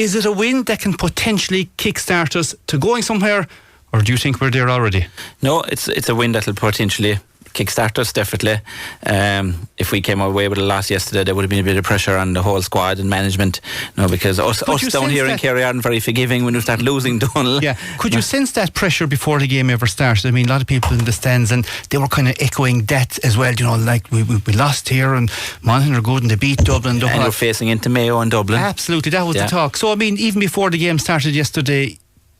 Is it a win that can potentially kickstart us to going somewhere, or do you think we're there already? No, it's a win that'll potentially kickstart us, definitely. If we came away with a loss yesterday, there would have been a bit of pressure on the whole squad and management. No, because us down here in Kerry aren't very forgiving when we start losing, Donal. Yeah. Could you sense that pressure before the game ever started? I mean, a lot of people in the stands, and they were kind of echoing that as well. You know, like we lost here, and Monaghan are good, and they beat Dublin. And we're facing into Mayo and Dublin. Absolutely, that was the talk. So I mean, even before the game started yesterday,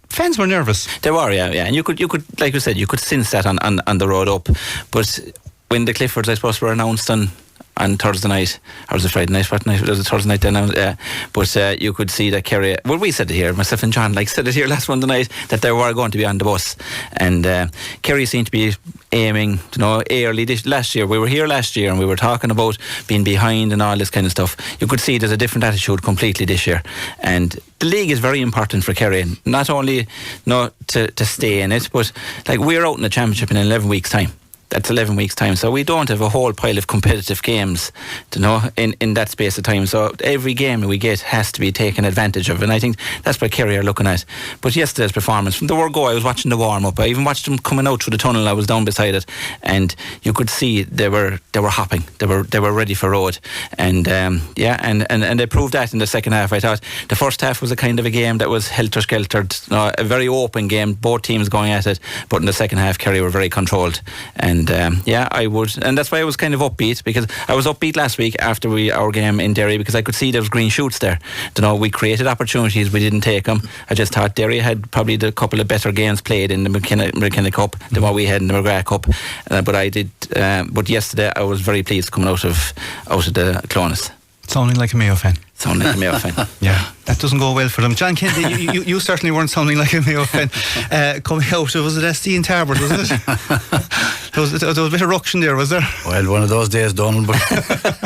fans were nervous. They were, yeah, and you could, like you said, you could sense that on the road up. But when the Cliffords, I suppose, were announced on Thursday night, or was it Friday night? What night? It was a Thursday night then. But you could see that Kerry. Well, we said it here, myself and John, said it here last Monday night, that they were going to be on the bus, and Kerry seemed to be aiming, early. Last year, we were here last year, and we were talking about being behind and all this kind of stuff. You could see there's a different attitude completely this year, and the league is very important for Kerry. Not only to stay in it, but we're out in the championship in 11 weeks' time. That's 11 weeks' time. So we don't have a whole pile of competitive games, in that space of time. So every game we get has to be taken advantage of. And I think that's what Kerry are looking at. But yesterday's performance, from the word go, I was watching the warm-up. I even watched them coming out through the tunnel. I was down beside it. And you could see they were hopping. They were ready for road. And and they proved that in the second half. I thought the first half was a kind of a game that was helter-skeltered. A very open game, both teams going at it. But in the second half, Kerry were very controlled. And I would, and that's why I was kind of upbeat, because I was upbeat last week after our game in Derry, because I could see there was green shoots there. We created opportunities, we didn't take them. I just thought Derry had probably the couple of better games played in the McKenna Cup than what we had in the McGrath Cup. But yesterday I was very pleased coming out of the Clonus. Sounding like a Mayo fan. Sounding like a Mayo fan. Yeah, that doesn't go well for them. John Kennedy, you certainly weren't sounding like a Mayo fan coming out. Was it SC in Tarbert, wasn't it? there was a bit of ruction there, was there? Well, one of those days, Donal, but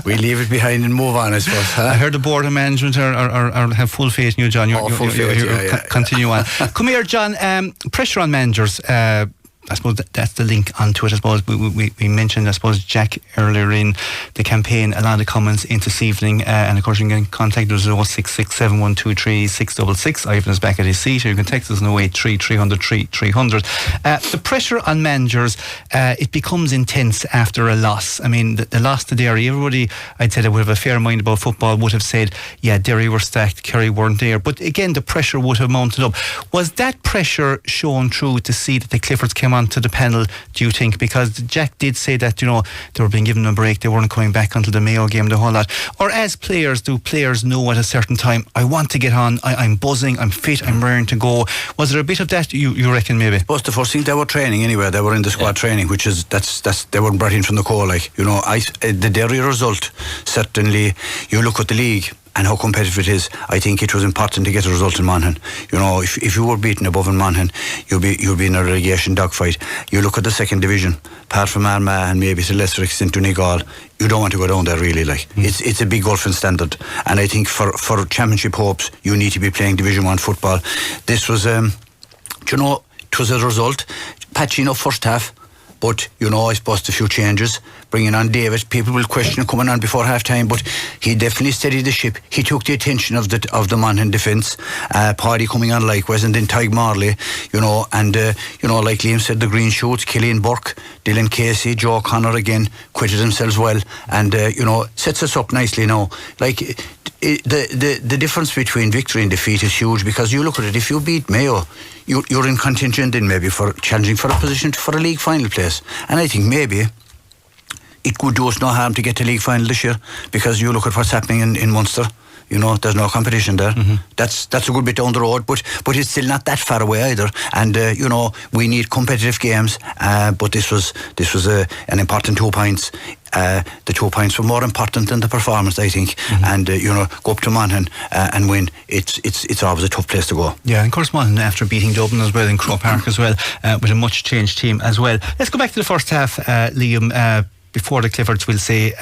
we leave it behind and move on, I suppose. Huh? I heard the board of management have full faith in you, John. Full faith, continue on. Come here, John. Pressure on managers. I suppose that's the link onto it. I suppose we mentioned, I suppose, Jack earlier in the campaign, a lot of comments into this evening, and of course you can get in contact with 0667123 Ivan is back at his seat, or you can text us on 083 300 300. The pressure on managers, it becomes intense after a loss. I mean, the loss to Derry, everybody, I'd say, that would have a fair mind about football would have said, yeah, Derry were stacked, Kerry weren't there, but again the pressure would have mounted up. Was that pressure shown through to see that the Cliffords came onto the panel, do you think? Because Jack did say that, they were being given a break, they weren't coming back until the Mayo game, the whole lot. Or as players, do players know at a certain time, I want to get on, I'm buzzing, I'm fit, I'm raring to go? Was there a bit of that, you reckon, maybe? Well, the first thing, they were training anyway, they were in the squad training, which is, that's they weren't brought in from the call, the Derry result, certainly, you look at the league and how competitive it is, I think it was important to get a result in Monaghan. If you were beaten above in Monaghan, you'll be in a relegation dogfight. You look at the second division, apart from Armagh and maybe to a lesser extent Donegal, you don't want to go down there really. It's a big gulf in standard, and I think for championship hopes, you need to be playing Division 1 football. This was, it was a result, patchy enough first half. But, I suppose a few changes, bringing on David. People will question coming on before half-time, but he definitely steadied the ship. He took the attention of the Monaghan defence. Paddy coming on likewise, and then Tig Marley, like Liam said, the green shoots, Killian Burke, Dylan Casey, Joe Connor again, quitted themselves well, and, sets us up nicely now. The difference between victory and defeat is huge, because you look at it, if you beat Mayo, you're in contention then maybe for challenging for a position for a league final place. And I think maybe it could do us no harm to get to league final this year, because you look at what's happening in Munster. There's no competition there. Mm-hmm. That's a good bit down the road, but it's still not that far away either. And we need competitive games. But this was an important 2 points. The 2 points were more important than the performance, I think. Mm-hmm. And go up to Monaghan and win. It's always a tough place to go. Yeah, and of course Monaghan, after beating Dublin as well in Croke Park as well, with a much changed team as well. Let's go back to the first half, Liam. Before the Cliffords, will say.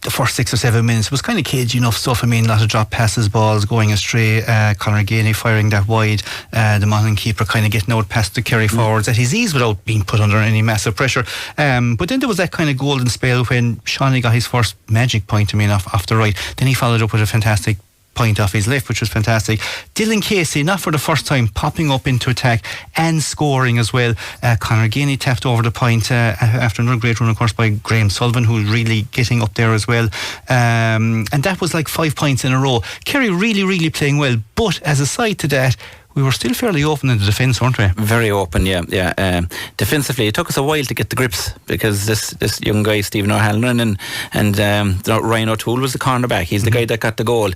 The first 6 or 7 minutes was kind of cagey enough stuff. I mean, a lot of drop passes, balls going astray, Conor Gainey firing that wide, the Monaghan keeper kind of getting out past the Kerry forwards at his ease without being put under any massive pressure. But then there was that kind of golden spell when Shawnee got his first magic point, off the right. Then he followed up with a fantastic point off his left, which was fantastic. Dylan Casey, not for the first time, popping up into attack and scoring as well. Conor Ganey tapped over the point after another great run, of course, by Graham Sullivan, who's really getting up there as well. And that was like 5 points in a row. Kerry really playing well, but as a side to that, we were still fairly open in the defence, weren't we? Very open, yeah. Defensively, it took us a while to get the grips because this young guy, Stephen O'Halloran, and Ryan O'Toole was the cornerback. He's the guy that got the goal.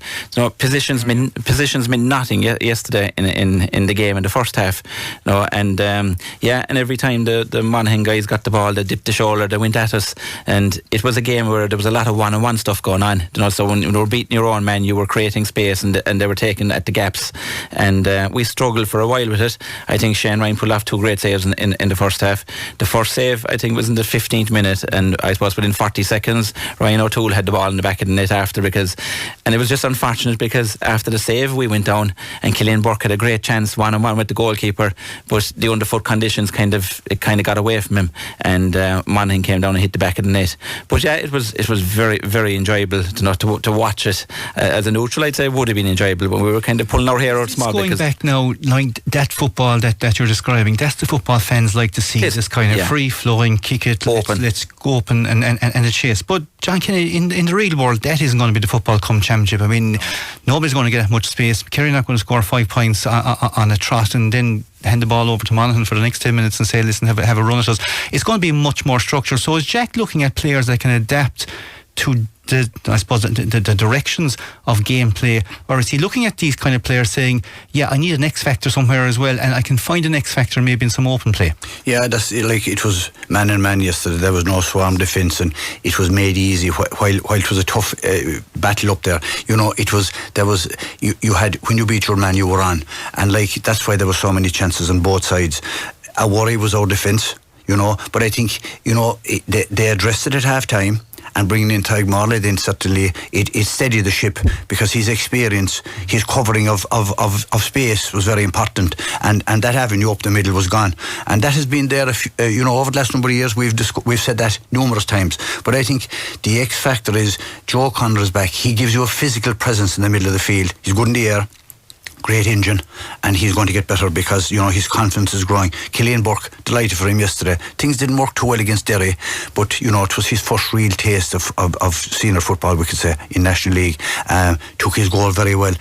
Positions meant nothing yesterday in the game in the first half. And every time the Monaghan guys got the ball, they dipped the shoulder, they went at us, and it was a game where there was a lot of one-on-one stuff going on. So when you were beating your own man, you were creating space, and they were taking at the gaps, and we struggled for a while with it. I think Shane Ryan pulled off 2 great saves in the first half. The first save, I think, was in the 15th minute, and I suppose within 40 seconds Ryan O'Toole had the ball in the back of the net after, and it was just unfortunate because after the save we went down and Cillian Burke had a great chance one-on-one with the goalkeeper, but the underfoot conditions kind of got away from him, and Monaghan came down and hit the back of the net. But yeah, it was very enjoyable to watch it. As a neutral, I'd say it would have been enjoyable, but we were kind of pulling our hair out small. Going back now, like that football that you're describing, that's the football fans like to see. This kind of free-flowing, kick it, let's go open and a chase. But John Kennedy, in the real world, that isn't going to be the football come championship. I mean, nobody's going to get that much space. Kerry not going to score 5 points on a trot and then hand the ball over to Monaghan for the next 10 minutes and say, listen, have a run at us. It's going to be much more structured. So is Jack looking at players that can adapt to the directions of gameplay, or is he looking at these kind of players saying, yeah, I need an X factor somewhere as well, and I can find an X factor maybe in some open play? Yeah, that's like it was man and man yesterday. There was no swarm defence, and it was made easy while it was a tough battle up there. You had, when you beat your man, you were on, and like that's why there were so many chances on both sides. A worry was our defence, but I think they addressed it at half time. And bringing in Tyg Morley, then certainly it steadied the ship, because his experience, his covering of space was very important, and that avenue up the middle was gone, and that has been there over the last number of years. We've said that numerous times, but I think the X factor is Joe O'Connor is back. He gives you a physical presence in the middle of the field. He's good in the air, great engine, and he's going to get better because his confidence is growing. Cillian Burke, delighted for him yesterday. Things didn't work too well against Derry, but it was his first real taste of senior football, we could say, in National League. Took his goal very well.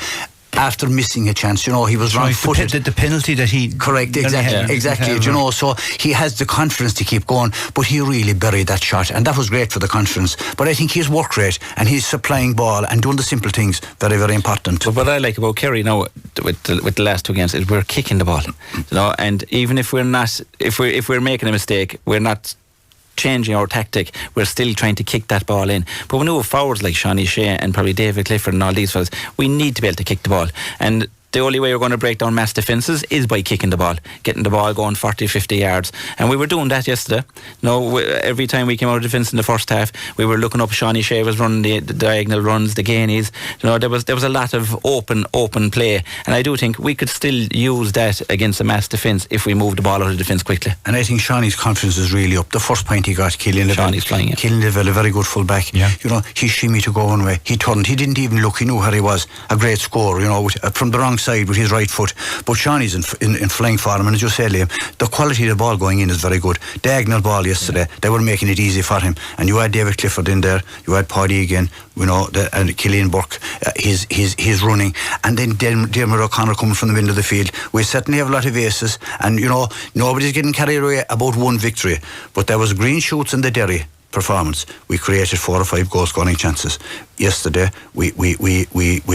After missing a chance, he was wrong-footed. The penalty that he... Correct, exactly. So he has the confidence to keep going, but he really buried that shot, and that was great for the confidence. But I think his work rate and his supplying ball and doing the simple things, very, very important. But what I like about Kerry now with the last 2 games is we're kicking the ball, and even if we're not, if we're making a mistake, we're not changing our tactic, we're still trying to kick that ball in. But when we have forwards like Shawnee Shea and probably David Clifford and all these fellas, we need to be able to kick the ball, and the only way we're going to break down mass defences is by kicking the ball, getting the ball going 40-50 yards, and we were doing that yesterday. Every time we came out of defence in the first half, we were looking up. Shawnee Shea was running the diagonal runs, the gainies. There was a lot of open play, and I do think we could still use that against a mass defence if we move the ball out of defence quickly. And I think Shawnee's confidence is really up. The first point he got, Shawnee's flying. Cillian Livell, a very good full back. Yeah. He shimmy to go one way. He turned. He didn't even look. He knew where he was. A great score. From the wrong side with his right foot, but Shawnee's in flying form, and as you say, Liam, the quality of the ball going in is very good. Diagonal ball yesterday, they were making it easy for him, and you had David Clifford in there, you had Paddy again, and Cillian Burke, he's running, and then Dermot O'Connor coming from the middle of the field. We certainly have a lot of aces, and nobody's getting carried away about one victory, but there was green shoots in the Derry performance. We created 4 or 5 goal scoring chances. Yesterday we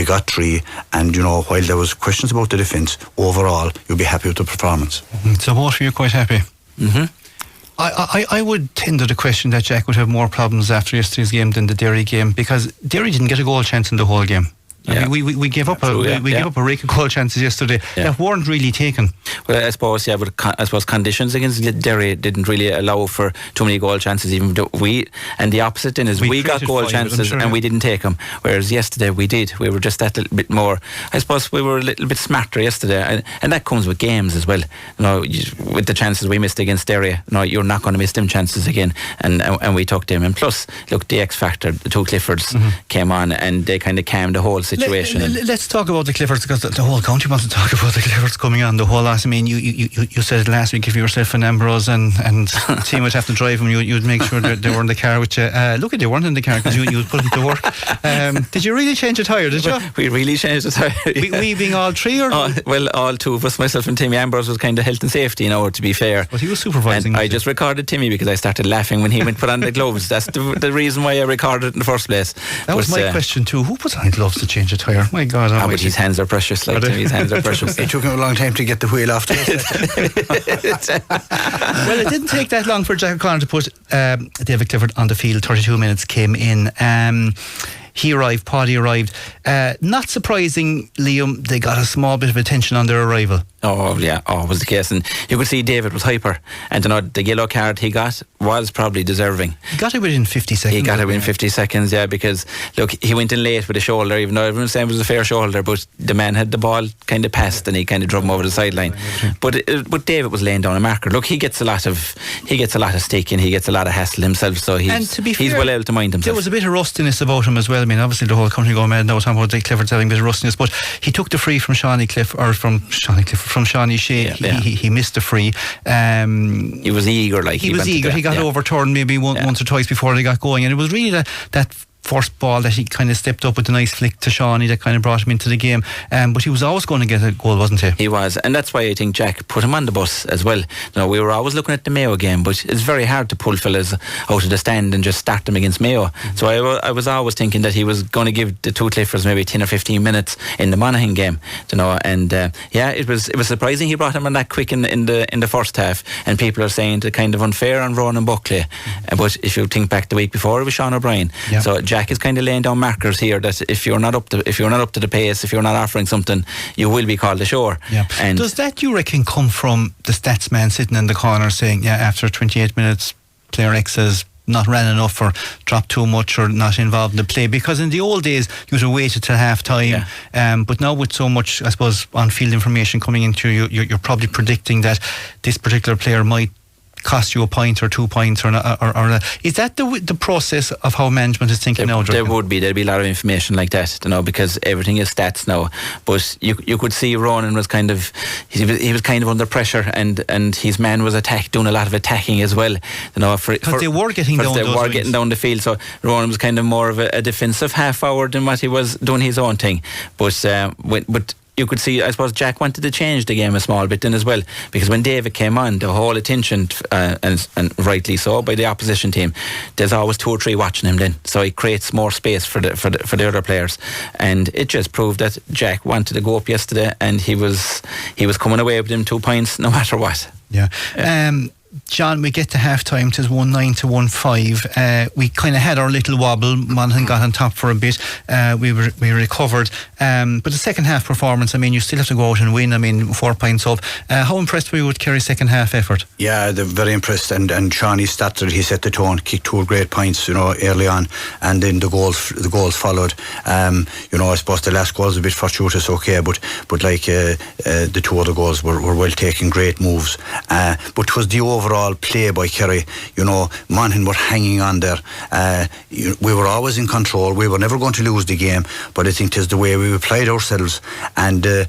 got 3, and while there was questions about the defence, overall you'll be happy with the performance. So both of you quite happy? Mm-hmm. I would tend to the question that Jack would have more problems after yesterday's game than the Derry game, because Derry didn't get a goal chance in the whole game. I mean, we gave up gave up a rake of goal chances yesterday that weren't really taken. Well, I suppose conditions against Derry didn't really allow for too many goal chances. Even and the opposite then is we got goal chances and we didn't take them. Whereas yesterday we did. We were just that little bit more. I suppose we were a little bit smarter yesterday, and that comes with games as well. With the chances we missed against Derry, you're not going to miss them chances again, and we took them. And plus, look, the X factor, the 2 Cliffords came on, and they kind of calmed the whole situation. Let's talk about the Cliffords, because the whole county wants to talk about the Cliffords coming on the whole lot. I mean, you said it last week, if yourself and Ambrose and the team would have to drive them, you'd make sure that they were in the car with you. Look, they weren't in the car because you would put them to work. Did you really change a tyre, did you? We really changed the tyre. We being all three, or? Well, all two of us, myself and Timmy. Ambrose was kind of health and safety, to be fair. But he was supervising. And I just recorded Timmy because I started laughing when he went put on the gloves. That's the reason why I recorded it in the first place. That was my question too. Who puts on gloves to change a tyre? My God. But his hands are precious. Timmy's hands are precious. It took him a long time to get the wheel off. Well, it didn't take that long for Jack O'Connor to put David Clifford on the field. 32 minutes came in. He arrived, Paddy arrived. Not surprising, Liam, they got a small bit of attention on their arrival. Oh, yeah, it was the case. And you could see David was hyper. And the yellow card he got was probably deserving. He got it within 50 seconds. He got it within 50 seconds, yeah, because, look, he went in late with a shoulder, even though everyone was saying it was a fair shoulder, but the man had the ball kind of passed and he kind of drove him over the sideline. But David was laying down a marker. Look, he gets a lot of stick and he gets a lot of hassle himself, so he's well able to mind himself. There was a bit of rustiness about him as well. I mean, obviously the whole country going mad now talking about Dick Clifford's having a bit of rustiness, but he took the free from Shawnee Shea. He missed the free. He was eager, he was eager. He got overturned maybe once or twice before they got going, and it was really that first ball that he kind of stepped up with a nice flick to Shawnee that kind of brought him into the game. But he was always going to get a goal, wasn't he? He was, and that's why I think Jack put him on the bus as well. We were always looking at the Mayo game, but it's very hard to pull fellas out of the stand and just start them against Mayo. So I was always thinking that he was going to give the two Cliffords maybe 10 or 15 minutes in the Monaghan game. It was surprising he brought him on that quick in the first half, and people are saying it's kind of unfair on Ronan Buckley. But if you think back the week before, it was Sean O'Brien. Yeah. So Jack is kind of laying down markers here that if you're not up to the pace, if you're not offering something, you will be called ashore. Yeah. And does that, you reckon, come from the stats man sitting in the corner saying, after 28 minutes, player X has not ran enough or dropped too much or not involved in the play? Because in the old days you would have waited till half time, but now with so much, I suppose, on-field information coming into you, you're probably predicting that this particular player might cost you a point or 2 points or is that the process of how management is thinking now? There'd be a lot of information like that, because everything is stats now. But you could see Ronan was kind of he was kind of under pressure, and his man was doing a lot of attacking as well. Because they were getting down the field. So Ronan was kind of more of a defensive half forward than what he was doing his own thing. But you could see, I suppose, Jack wanted to change the game a small bit then as well, because when David came on, the whole attention, and rightly so, by the opposition team, there's always 2 or 3 watching him then, so he creates more space for the other players, and it just proved that Jack wanted to go up yesterday, and he was coming away with them 2 points no matter what. John, we get to half time, it is 1-9 to 1-5. We kind of had our little wobble. Monaghan got on top for a bit. We recovered. But the second half performance, I mean, you still have to go out and win. I mean, 4 points up. How impressed were you with Kerry's second half effort? Yeah, they're very impressed. And Shawnee started, he set the tone, kicked 2 great points, early on. And then the goals followed. I suppose the last goal was a bit fortuitous, okay, but the 2 other goals were well taken, great moves. But it was the overall play by Kerry. Monaghan were hanging on there. We were always in control. We were never going to lose the game, but I think it is the way we applied ourselves, and the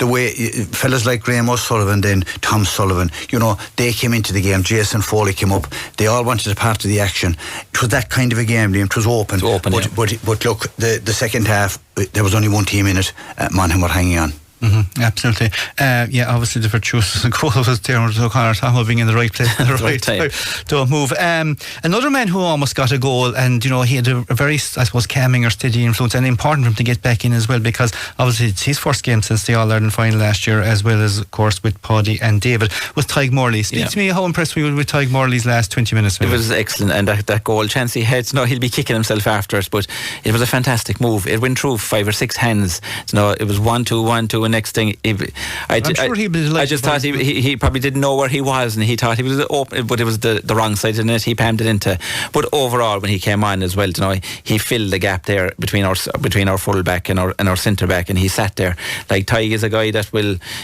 way fellas like Graham O'Sullivan, then Tom Sullivan, they came into the game. Jason Foley came up. They all wanted a part of the action. It was that kind of a game, Liam. It was open. But look, the second half, there was only one team in it. Monaghan were hanging on. Absolutely. Obviously the virtuous goal was Terrace O'Connor, Tom being in the right place at the right time. Don't move. Another man who almost got a goal, and he had a very, I suppose, calming or steady influence, and important for him to get back in as well, because obviously it's his first game since the All-Ireland final last year, as well as, of course, with Paddy and David, was Tig Morley. Speak to me, how impressed were you with Tig Morley's last 20 minutes? It was excellent, and that goal chance he had, he'll be kicking himself after it, but it was a fantastic move. It went through 5 or 6 hands. It was 1-2, 1-2, and next thing, I'm sure he'd be delighted. I just thought he probably didn't know where he was, and he thought he was open, but it was the wrong side of the net he palmed it into. But overall, when he came on as well, you know, he filled the gap there between our full back and our centre back, and he sat there. Like Tig is a guy that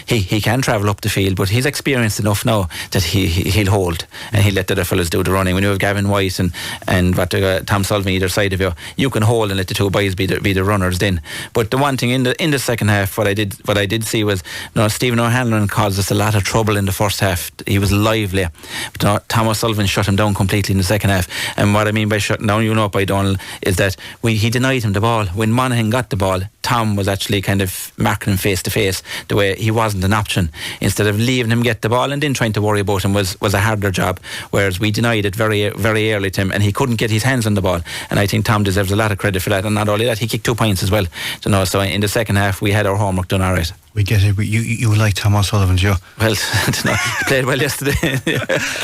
he can travel up the field, but he's experienced enough now that he'll hold, and he'll let the other fellas do the running. When you have Gavin White and Tom Sullivan either side of you can hold and let the two boys be the runners then. But the one thing in the second half, what I did see was, you know, Stephen O'Hanlon caused us a lot of trouble in the first half. He was lively, but you know, Thomas Sullivan shut him down completely in the second half. And what I mean by shutting down, you know, by Donal, is that he denied him the ball. When Monaghan got the ball, Tom was actually kind of marking him face to face, the way he wasn't an option. Instead of leaving him get the ball and then trying to worry about him was a harder job, whereas we denied it very, very early to him, and he couldn't get his hands on the ball. And I think Tom deserves a lot of credit for that. And not only that, he kicked 2 points as well. So in the second half, we had our homework done all right. We get it. You like Tom O'Sullivan, Joe? Well, I don't know. He played well yesterday.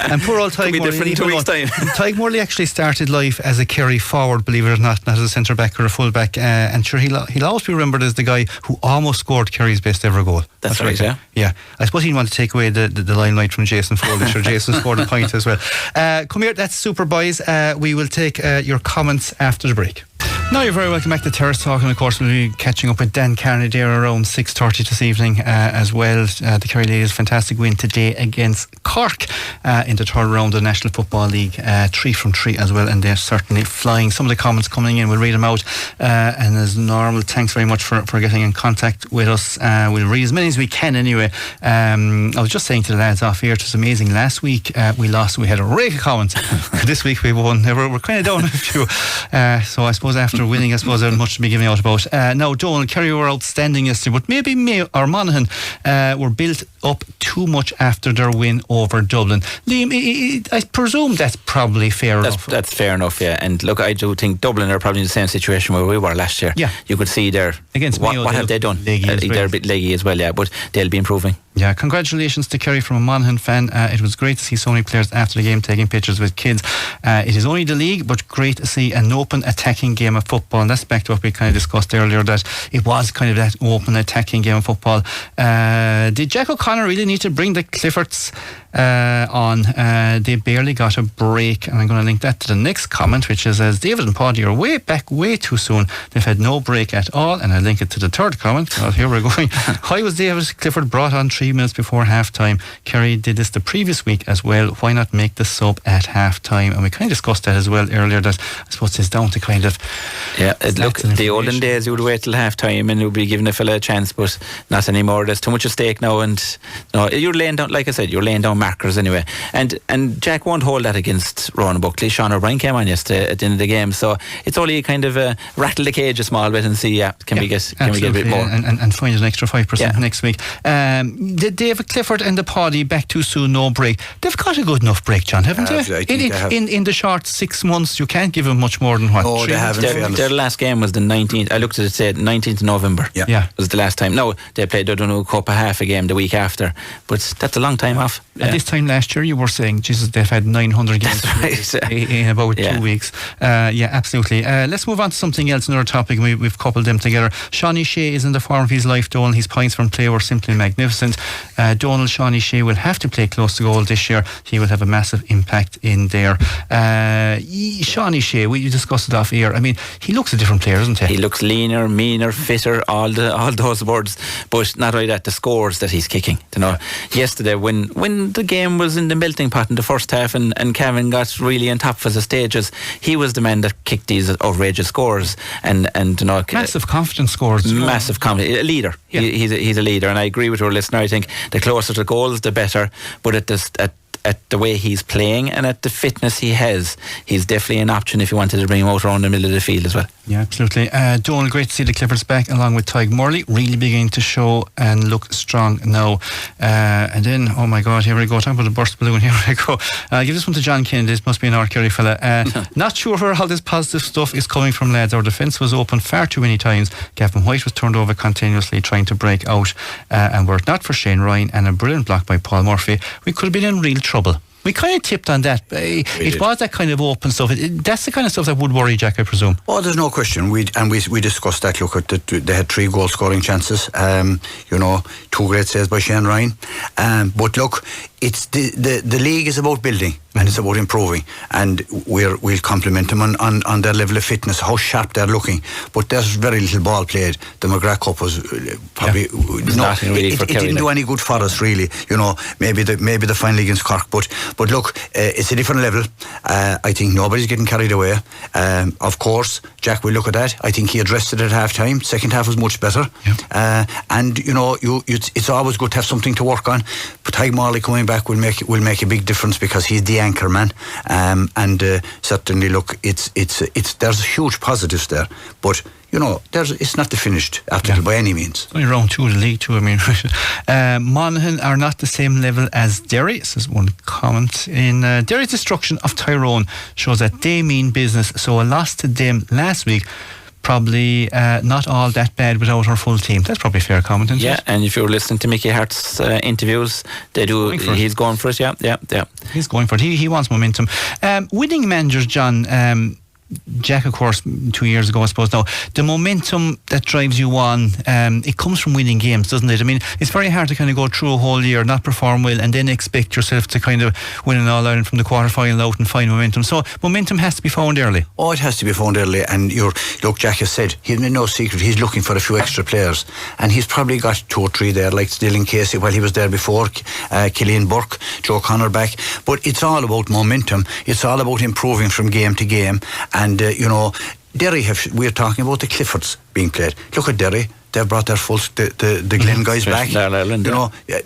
And poor old Tig Morley. Different in 2 weeks' time. Tig Morley actually started life as a Kerry forward, believe it or not as a centre back or a full back. And sure, he'll always be remembered as the guy who almost scored Kerry's best ever goal. That's right, yeah. Yeah. I suppose he'd want to take away the limelight from Jason Foley. Sure, Jason scored a point as well. Come here, that's super, boys. We will take your comments after the break. Now you're very welcome back to Terrace Talk, and of course we'll be catching up with Dan Carney there around 6:30 this evening as well. The Kerry ladies' fantastic win today against Cork in the third round of the National Football League, 3 from 3 as well, and they're certainly flying. Some of the comments coming in, we'll read them out, and as normal, thanks very much for getting in contact with us. We'll read as many as we can anyway. I was just saying to the lads off here, it was amazing. Last week we lost, we had a rake of comments. This week we won. We're kind of down a few, so I suppose after winning, I suppose there's much to be giving out about. Now, Donal, Kerry were outstanding yesterday, but maybe Monaghan were built up too much after their win over Dublin. Liam, I presume that's probably fair enough. That's fair enough, yeah. And look, I do think Dublin are probably in the same situation where we were last year. Yeah. You could see there. Against Mayo, what have they done? They're a bit leggy as well, yeah, but they'll be improving. Yeah, congratulations to Kerry from a Monaghan fan. It was great to see so many players after the game taking pictures with kids. It is only the league, but great to see an open attacking game of football. And that's back to what we kind of discussed earlier, that it was kind of that open attacking game of football. Did Jack O'Connor really need to bring the Cliffords on? They barely got a break. And I'm going to link that to the next comment, which is, as David and Paddy are way too soon. They've had no break at all. And I link it to the third comment. Well, here we're going. Why was David Clifford brought on 3 minutes before half time? Kerry did this the previous week as well. Why not make the sub at half time? And we kind of discussed that as well earlier, that I suppose it's down to kind of... Yeah, look, the olden days you would wait till half time and you would be giving a fella a chance, but not anymore. There's too much at stake now, and no, you're laying down, like I said, you're laying down markers anyway. And Jack won't hold that against Ronan Buckley. Sean O'Brien came on yesterday at the end of the game, so it's only kind of rattle the cage a small bit and see, can we get a bit more? And find an extra 5% next week. Did David Clifford and the Paddy back too soon, no break? They've got a good enough break, John, haven't they? In the short 6 months, you can't give them much more than what? Oh, they haven't. Their last game was the 19th. I looked at it, said 19th of November. Yeah. Was the last time. No, they played the Donegal Cup a half a game the week after, but that's a long time off. At this time last year, you were saying, Jesus, they've had 900 games in about 2 weeks. Yeah, absolutely. Let's move on to something else, another topic. We've coupled them together. Shawnee Shea is in the form of his life, Donal. His points from play were simply magnificent. Donal, Shawnee Shea will have to play close to goal this year. He will have a massive impact in there. Shawnee Shea, we discussed it off air. I mean, he looks a different player, doesn't he? He looks leaner, meaner, fitter, all those words. But not only that, the scores that he's kicking. You know, yesterday when the game was in the melting pot in the first half and Cavan got really on top for the stages, he was the man that kicked these outrageous scores and you know, massive confidence scores. Massive confidence. A leader. Yeah. He's a leader, and I agree with our listener. I think the closer to goals, the better. But at the way he's playing and at the fitness he has, he's definitely an option if you wanted to bring him out around the middle of the field as well. Yeah, absolutely. Donal, great to see the Cliffords back along with Tig Morley, really beginning to show and look strong now. And then, oh my God, here we go, talking about the burst balloon, here we go. I'll give this one to John Kennedy. This must be an Kerry fella. Not sure where all this positive stuff is coming from, lads. Our defence was open far too many times. Gavin White was turned over continuously trying to break out, and were it not for Shane Ryan and a brilliant block by Paul Murphy, we could have been in real trouble. We kind of tipped on that. It was that kind of open stuff. That's the kind of stuff that would worry Jack, I presume. Oh, there's no question. We discussed that. Look, they had 3 goal scoring chances. 2 great saves by Shane Ryan. But look, it's the league is about building and it's about improving, and we'll compliment them on their level of fitness, how sharp they're looking. But there's very little ball played. The McGrath Cup was probably it didn't do any good for us, really. Maybe the final against Cork, but look, it's a different level. I think nobody's getting carried away. Of course, Jack will look at that. I think he addressed it at half time. Second half was much better. And it's always good to have something to work on. But Tyg Morley coming back will make a big difference, because he's the anchor man. And certainly, look, it's there's huge positives there. But it's not the finished article by any means. Only round 2 of the league too. I mean, Monaghan are not the same level as Derry. This is one comment. In Derry's destruction of Tyrone shows that they mean business. So a loss to them last week, probably not all that bad without our full team. That's probably a fair comment, isn't it? And if you're listening to Mickey Hart's interviews, he's going for it. Yeah. He's going for it. He wants momentum. Winning managers, John. Jack, of course, 2 years ago, I suppose. Now, the momentum that drives you on, it comes from winning games, doesn't it? I mean, it's very hard to kind of go through a whole year, not perform well, and then expect yourself to kind of win an All-Ireland from the quarter-final out and find momentum. So momentum has to be found early. Oh, it has to be found early. And look, Jack has said, he's made no secret, he's looking for a few extra players. And he's probably got 2 or 3 there, like Dylan Casey, while he was there before, Killian Burke, Joe Connor back. But it's all about momentum. It's all about improving from game to game. And, Derry we're talking about the Cliffords being played. Look at Derry. They've brought their the Glen guys back.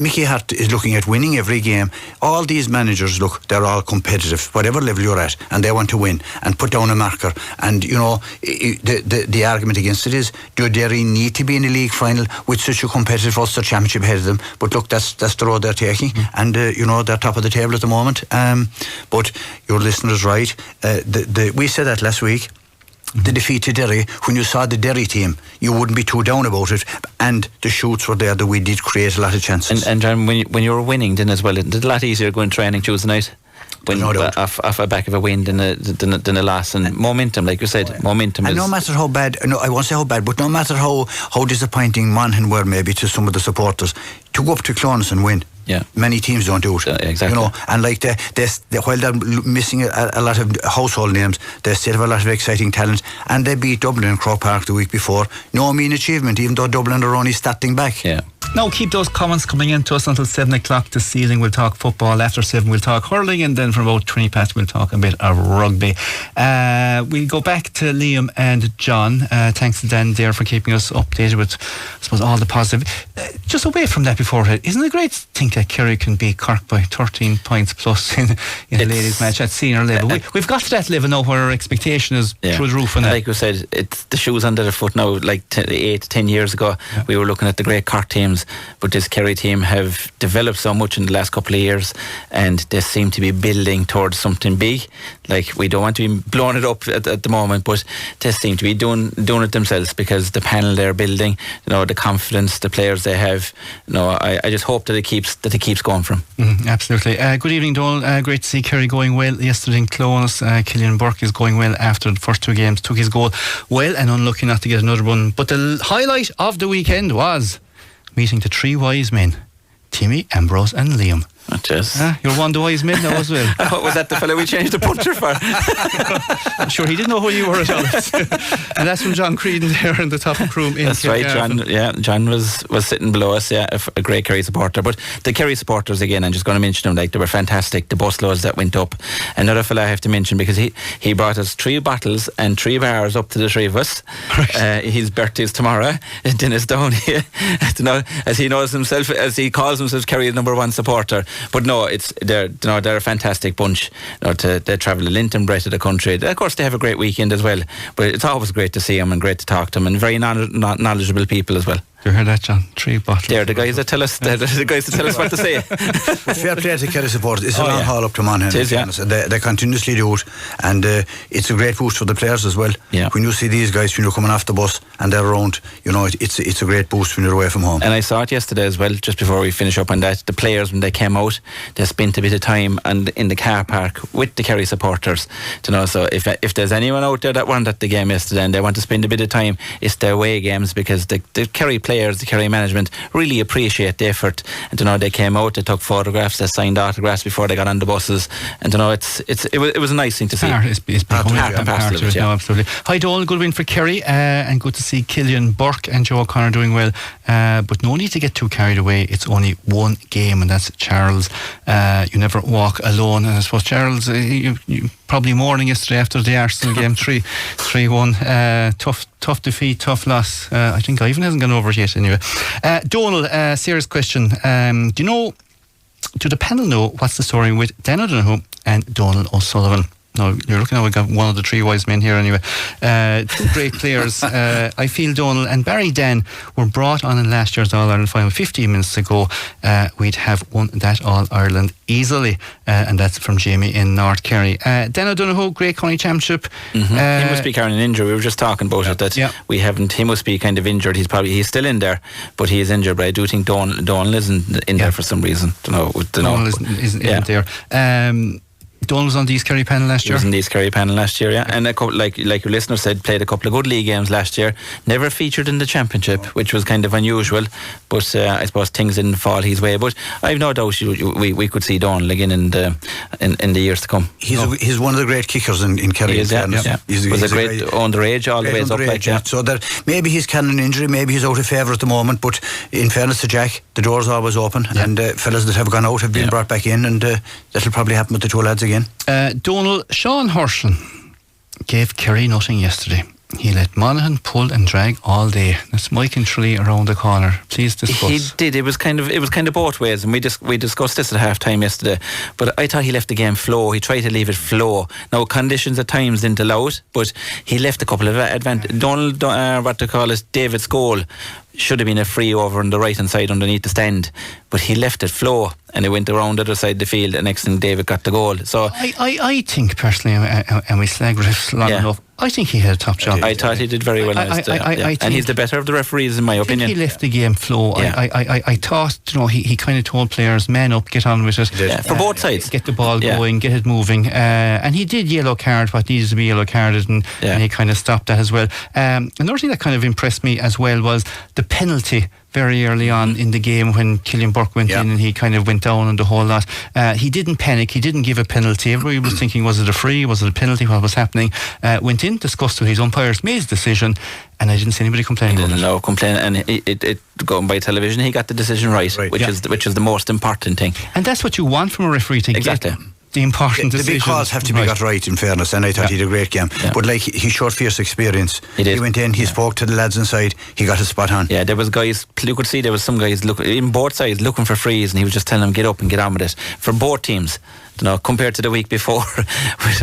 Mickey Hart is looking at winning every game. All these managers, look, they're all competitive, whatever level you're at, and they want to win and put down a marker. And the argument against it is, do Derry need to be in the league final with such a competitive Ulster Championship ahead of them? But look, that's the road they're taking, and they're top of the table at the moment. But your listener is right. We said that last week. The defeat to Derry, when you saw the Derry team, you wouldn't be too down about it, and the shoots were there that we did create a lot of chances. And John, when you were winning then as well, it's a lot easier going training Tuesday night no doubt. Off a back of a win than a loss, and momentum, like you said, momentum. And no matter how bad, I won't say how bad, but no matter how disappointing Monaghan were maybe to some of the supporters, to go up to Clones and win. Yeah. Many teams don't do it. Exactly. And like while they're missing a lot of household names, they still have a lot of exciting talent. And they beat Dublin in Croke Park the week before. No mean achievement, even though Dublin are only starting back. Yeah. Now keep those comments coming in to us until 7 o'clock this evening. We'll talk football. After 7 we'll talk hurling, and then from about 20 past we'll talk a bit of rugby. We'll go back to Liam and John. Thanks to Dan there for keeping us updated with, I suppose, all the positive. Just away from that beforehand, isn't it great to think that Kerry can beat Cork by 13 points plus in a ladies match at senior level? We've got to that level now where our expectation is through the roof. And like we said, it's the shoes under the foot now. Like 8 to 10 years ago, we were looking at the great Cork teams, but this Kerry team have developed so much in the last couple of years, and they seem to be building towards something big. Like, we don't want to be blowing it up at the moment, but they seem to be doing it themselves, because the panel they're building, the confidence the players they have. I just hope that it keeps going from. Absolutely. Good evening, Donal. Great to see Kerry going well yesterday in Clones. Killian Burke is going well after the first 2 games. Took his goal well, and unlucky not to get another one. But the highlight of the weekend was meeting the 3 wise men, Timmy, Ambrose and Liam. You're one of the wise men now as well. Was that the fellow we changed the puncher for? I'm sure he didn't know who you were at all. And that's from John Creedon there in the top room. That's right, John. Yeah, John was sitting below us. Yeah, a great Kerry supporter. But the Kerry supporters, again, I'm just going to mention them. Like, they were fantastic. The busloads that went up. Another fellow I have to mention, because he brought us 3 bottles and 3 bars up to the 3 of us. Right. His birthday's tomorrow. Dennis Downey, as he knows himself, as he calls himself, Kerry's #1 supporter. But no, they're a fantastic bunch. They travel the length and breadth of the country. Of course, they have a great weekend as well. But it's always great to see them and great to talk to them, and very knowledgeable people as well. You heard that, John? 3 bottles. They're the guys that tell us. They're the guys that tell us what to say. But fair play to Kerry supporters. It's a long haul up to Monaghan. It is, yeah. They continuously do it, and it's a great boost for the players as well. Yeah. When you see these guys when you're coming off the bus and they're around, you know, it's a great boost when you're away from home. And I saw it yesterday as well. Just before we finish up on that, the players when they came out, they spent a bit of time in the car park with the Kerry supporters. You know, so if there's anyone out there that weren't at the game yesterday and they want to spend a bit of time, it's their away games, because the Kerry players, the Kerry management really appreciate the effort. And you know, they came out, they took photographs, they signed autographs before they got on the buses, and you know, it was a nice thing to see. It's becoming part and parcel of it. No, absolutely. Hi Donal, good win for Kerry, and good to see Killian Burke and Joe O'Connor doing well, but no need to get too carried away. It's only one game, and that's Charles. You never walk alone, and I suppose Charles, you probably mourning yesterday after the Arsenal game 3-1. Tough defeat, tough loss. I think Ivan hasn't gone over it yet anyway. Donal, serious question. Do the panel know what's the story with Dan O'Donoghue and Donal O'Sullivan? No, you're looking at, we've got one of the 3 wise men here anyway. 2 great players. I feel Donal and Barry Dan were brought on in last year's All-Ireland final 15 minutes ago. We'd have won that All-Ireland easily, and that's from Jamie in North Kerry. Dan O'Donoghue, great county championship. He must be carrying an injury. We were just talking about it, that we haven't. He must be kind of injured. He's still in there, but he is injured. But I do think Donal isn't in there for some reason. Donal isn't there. Donal was on the East Kerry panel last year. He was on the East Kerry panel last year, yeah. And a couple, like your listener said, played a couple of good league games last year. Never featured in the championship, which was kind of unusual. But I suppose things didn't fall his way. But I've no doubt we could see Donal again in the years to come. He's one of the great kickers in Kerry. He is, He was a great underage all the way up. Like, So that maybe he's carrying an injury, maybe he's out of favour at the moment. But in fairness to Jack, the door's always open, and fellas that have gone out have been brought back in, and that'll probably happen with the 2 lads again. Donal, Sean Hershon gave Kerry nothing yesterday. He let Monaghan pull and drag all day. That's Mike and Tralee around the corner. Please discuss. He did. It was kind of both ways, and we discussed this at half time yesterday. But I thought he left the game flow. He tried to leave it flow. Now conditions at times didn't allow it, but he left a couple of advantages. David's goal should have been a free over on the right hand side underneath the stand, but he left it flow and it went around the other side of the field, and next thing David got the goal. So I think personally, and we slag refs long enough, I think he had a top job. I thought he did very well. And he's the better of the referees in my opinion. He left the game flow. I thought, he kind of told players, man up, get on with it. For both sides. Get the ball going, get it moving. And he did yellow card what needed to be yellow carded, and he kind of stopped that as well. Another thing that kind of impressed me as well was the penalty very early on in the game when Killian Burke went in and he kind of went down on the whole lot. He didn't panic, he didn't give a penalty. Everybody was thinking, was it a free, was it a penalty, what was happening? Went in, discussed with his umpires, made his decision, and I didn't see anybody complaining about it. No complaint, and it going by television, he got the decision right. which is the most important thing. And that's what you want from a referee to get the important decisions. The big calls have to be got right, in fairness, and I thought he did a great game. But like, he showed fierce experience. He went in, he spoke to the lads inside, he got his spot on. Yeah, there was guys, you could see there was some guys in both sides looking for frees, and he was just telling them get up and get on with it for both teams. Compared to the week before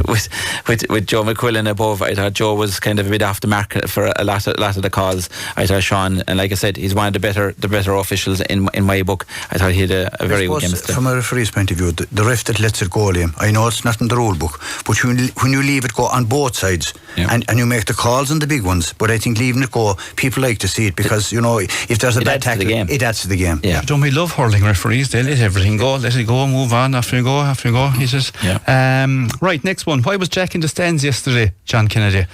with Joe McQuillan above, I thought Joe was kind of a bit off the mark for a lot of the calls. I thought Sean, and like I said, he's one of the better officials in my book. I thought he had a very good game. From a referee's point of view, the ref that lets it go, Liam, I know it's not in the rule book, but when you leave it go on both sides, and you make the calls on the big ones, but I think leaving it go, people like to see it, because if there's a bad tackle, it adds to the game. Don't we love hurling referees? They let everything go, let it go, move on, after you go. He says. Right, next one. Why was Jack in the stands yesterday, John Kennedy?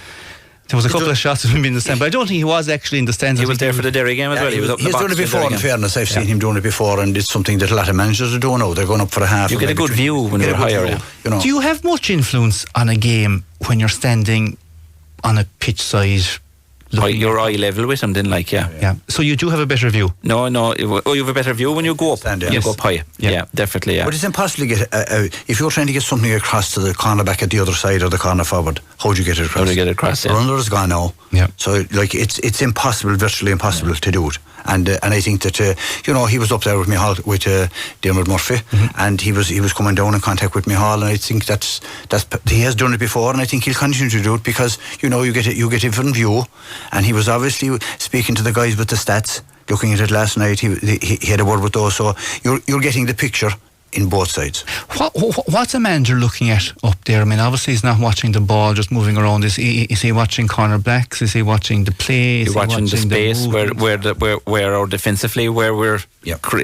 There was a couple of shots of him in the stands, but I don't think he was actually in the stands. He was there for the Derry game as well. He was up in the box. He's done it before, in fairness. I've seen him doing it before, and it's something that a lot of managers are doing now. They're going up for a half. You get a good view when you're higher. Do you have much influence on a game when you're standing on a pitch side? Your eye level with him, then, So you do have a better view? No. You have a better view when you go up. You go up high. Yeah, definitely. But it's impossible to get. If you're trying to get something across to the corner back at the other side or the corner forward, how do you get it across? How do you get it across? The runner is gone now. So it's impossible, virtually impossible to do it. And I think that he was up there with Micheál, with Dermot Murphy, and he was coming down in contact with Micheál, and I think that's he has done it before, and I think he'll continue to do it, because you get a different view, and he was obviously speaking to the guys with the stats. looking at it last night, he had a word with those. So you're getting the picture in both sides. What's a manager looking at up there? I mean, obviously he's not watching the ball just moving around. Is he watching corner backs? Is he watching the play? He's watching the space where our defensively where we're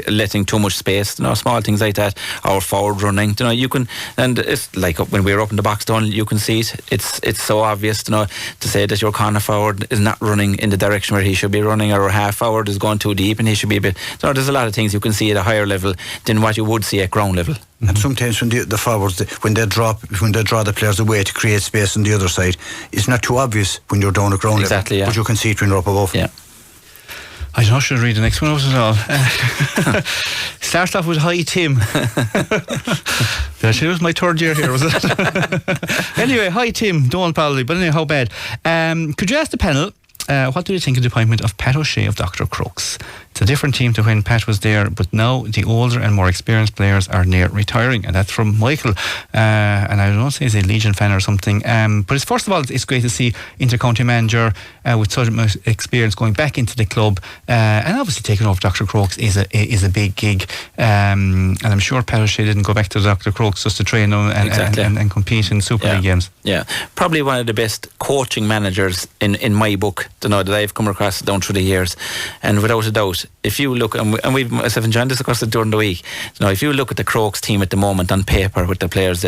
letting too much space. Small things like that. Our forward running. You can, and it's like when we're up in the box down, you can see it. It's so obvious. To say that your corner forward is not running in the direction where he should be running, or our half forward is going too deep and he should be a bit. There's a lot of things you can see at a higher level than what you would see at ground level. And sometimes when the forwards, when they draw the players away to create space on the other side, it's not too obvious when you're down at ground level, but you can see it when you're up above. Yeah. I don't know, should I read the next one out at all? Starts off with Hi Tim. It was my third year here, was it? Anyway, Hi Tim, don't probably, but anyway, how bad? Could you ask the panel, what do you think of the appointment of Pat O'Shea of Dr. Crooks? It's a different team to when Pat was there, but now the older and more experienced players are near retiring, and that's from Michael. And I don't say he's a Legion fan or something, but it's, first of all, it's great to see inter-county manager with such much experience going back into the club, and obviously taking over Dr. Crooks is a big gig, and I'm sure Pat O'Shea didn't go back to Dr. Crooks just to train them and compete in Super League games. Yeah, probably one of the best coaching managers in my book that I've come across down through the years, and without a doubt, if you look, and we've myself and John discussed it during the week, if you look at the Crokes team at the moment on paper with the players,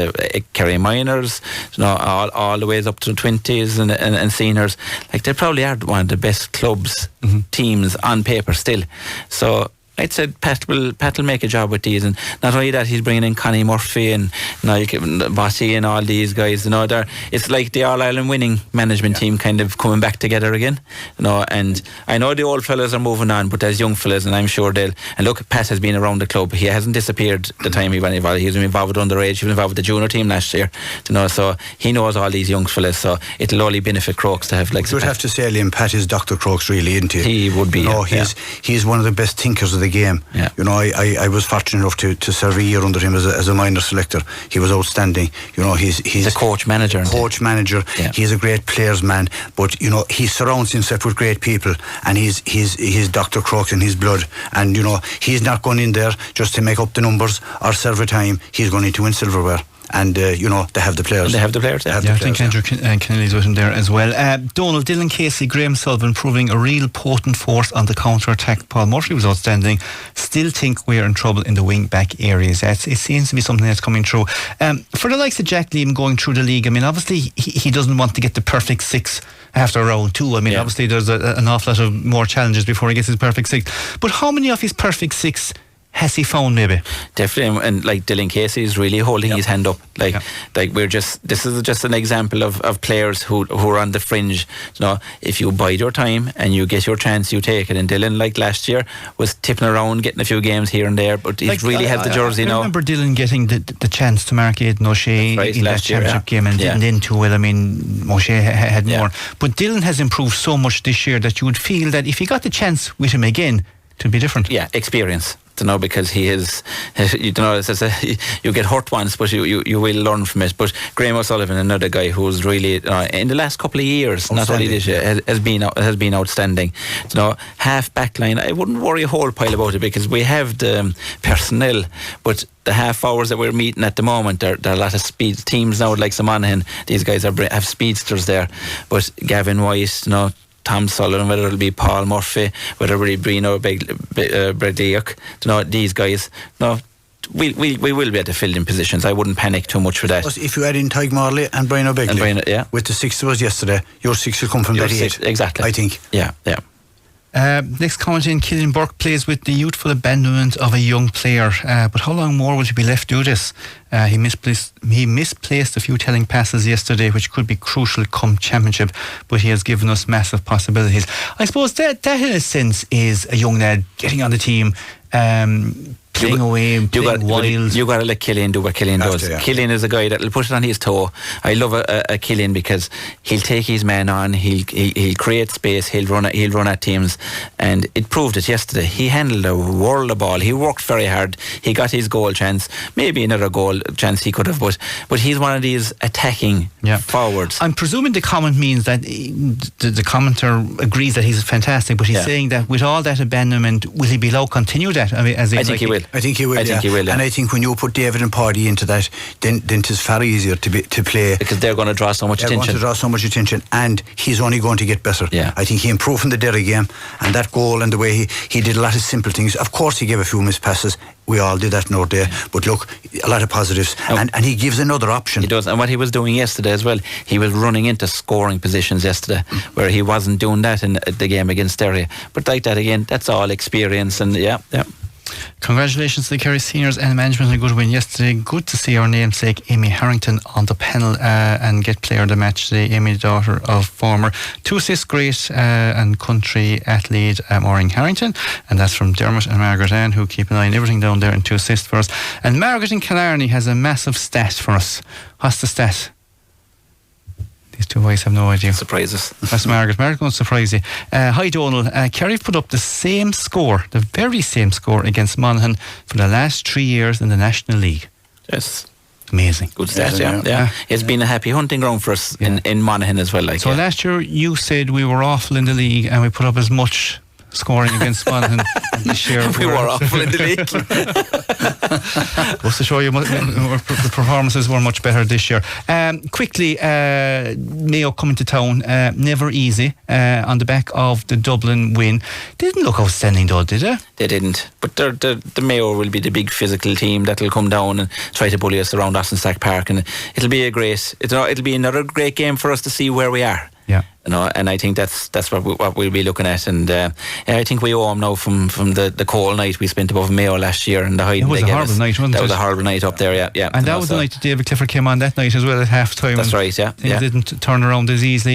Kerry minors, all the way up to 20s and seniors, like they probably are one of the best clubs, teams on paper still. So I'd said Pat will make a job with these, and not only that, he's bringing in Connie Murphy and Bossy and all these guys. It's like the All Ireland winning management team kind of coming back together again. And I know the old fellas are moving on, but there's young fellas, and I'm sure they'll. And look, Pat has been around the club. He hasn't disappeared the time he was involved. He was involved with underage. He was involved with the junior team last year. So he knows all these young fellas. So it'll only benefit Crokes to have like. You would have to say, Liam, Pat is Dr. Crokes, really, isn't he? He would be. He's one of the best thinkers of the game. Yeah. I was fortunate enough to serve a year under him as a minor selector. He was outstanding. He's a coach manager. Yeah. He's a great players man, but he surrounds himself with great people, and he's Dr. Crokes in his blood, and he's not going in there just to make up the numbers or serve a time. He's going in to win silverware. And they have the players. I think Andrew Kennelly's with him there as well. Donal, Dylan Casey, Graham Sullivan proving a real potent force on the counter-attack. Paul Murphy was outstanding. Still think we're in trouble in the wing-back areas. It seems to be something that's coming through. For the likes of Jack Liam going through the league, I mean, obviously he doesn't want to get the perfect six after round 2. I mean, obviously there's an awful lot of more challenges before he gets his perfect six. But how many of his perfect six has he found, maybe? Definitely, and like Dylan Casey is really holding his hand up. Like this is just an example of players who are on the fringe. If you bide your time and you get your chance, you take it. And Dylan, like last year, was tipping around, getting a few games here and there, but he really had the jersey now. I remember Dylan getting the chance to mark Aidan O'Shea in that championship game, and didn't end too well. I mean, O'Shea had more. But Dylan has improved so much this year that you would feel that if he got the chance with him again, it would be different. Yeah, experience. Because he is, you get hurt once, but you will learn from it. But Graham O'Sullivan, another guy who's really in the last couple of years, not only this year, has been outstanding. Half back line, I wouldn't worry a whole pile about it, because we have the personnel, but the half hours that we're meeting at the moment, there are a lot of speed teams now, like Monaghan. These guys have speedsters there, but Gavin White, Tom Sullivan, whether it'll be Paul Murphy, whether it'll be Brino Brediak, these guys, we will be able to fill in positions. I wouldn't panic too much for that. If you add in Tyg Marley and Brian O'Begley, with the 6 that was yesterday, your 6 will come from that 8. Exactly. I think. Yeah. Next comment in, Killian Burke plays with the youthful abandonment of a young player, but how long more will he be left to do this? He misplaced a few telling passes yesterday, which could be crucial come championship, but he has given us massive possibilities. I suppose that in a sense is a young lad getting on the team, playing away, playing wild. You got to let Killian do what Killian does. Yeah. Killian is a guy that'll put it on his toe. I love a Killian because he'll take his man on. He'll create space. He'll run at teams, and it proved it yesterday. He handled a world of ball. He worked very hard. He got his goal chance. Maybe another goal chance he could have, but he's one of these attacking forwards. I'm presuming the comment means that the commenter agrees that he's fantastic, but he's saying that with all that abandonment, will he be allowed to continue that? I mean, I think he will. I think he will. And I think when you put David and Paddy into that, then it's far easier to play, because they're going to draw so much attention. They're going to draw so much attention, and he's only going to get better. Yeah. I think he improved from the Derry game, and that goal and the way he did a lot of simple things. Of course, he gave a few missed passes. We all did that in our day, but look, a lot of positives, and he gives another option. He does, and what he was doing yesterday as well, he was running into scoring positions yesterday, where he wasn't doing that in the game against Terrace. But like that again, that's all experience, and Congratulations to the Kerry seniors and management on a good win yesterday. Good to see our namesake Amy Harrington on the panel and get player of the match today. Amy, the daughter of former 2-assist great and country athlete Maureen Harrington, and that's from Dermot and Margaret Ann, who keep an eye on everything down there, and 2 assists for us. And Margaret in Killarney has a massive stat for us. What's the stat? These two boys have no idea. Surprises. That's Margaret. Margaret won't surprise you. Hi Donal. Kerry put up the same score, the very same score against Monaghan for the last 3 years in the National League. Yes. Amazing. Good stat, yeah. It's been a happy hunting ground for us in Monaghan as well. So last year you said we were awful in the league and we put up as much scoring against Monaghan. This year we were awful in the league. Was to show you the performances were much better this year. Quickly, Mayo coming to town, never easy, on the back of the Dublin win. Didn't look outstanding though, did it? They didn't, but the Mayo will be the big physical team that will come down and try to bully us around Austinstack Park, and it'll be it'll be another great game for us to see where we are. Yeah. And I think that's what we'll be looking at, and I think we owe them now from the cold night we spent above Mayo last year, and the hiding. It was a horrible night, wasn't it? That was a horrible night up there, yeah. And that was the night that David Clifford came on that night as well at half time. That's right, yeah. Things didn't turn around as easily.